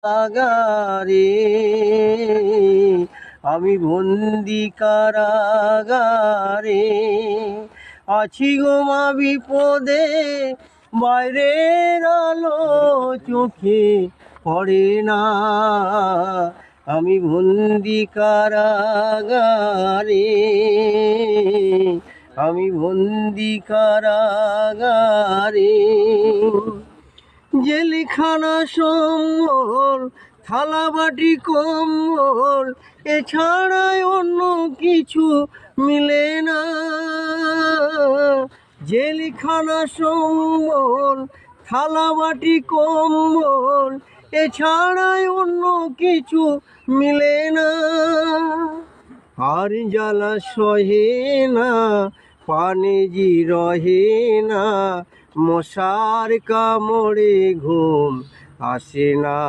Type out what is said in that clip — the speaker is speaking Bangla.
কারাগারে, আমি বন্দি কারাগারে আছি গো মা বিপদে, বাইরের আলো চোখে পড়ে না, আমি বন্দি কারাগারে, আমি বন্দি কারাগারে। জেলখানা সম্বল, থালা বাটি কম্বল, এছাড়াই অন্য কিছু মিলে না। জেলখানা সম্বল, থালা বাটি কম্বল, এছাড়াই অন্য কিছু মিলে না। আর জ্বালা সহে না, পানে জি রহে না, মশার কামড়ে ঘুম আসে না।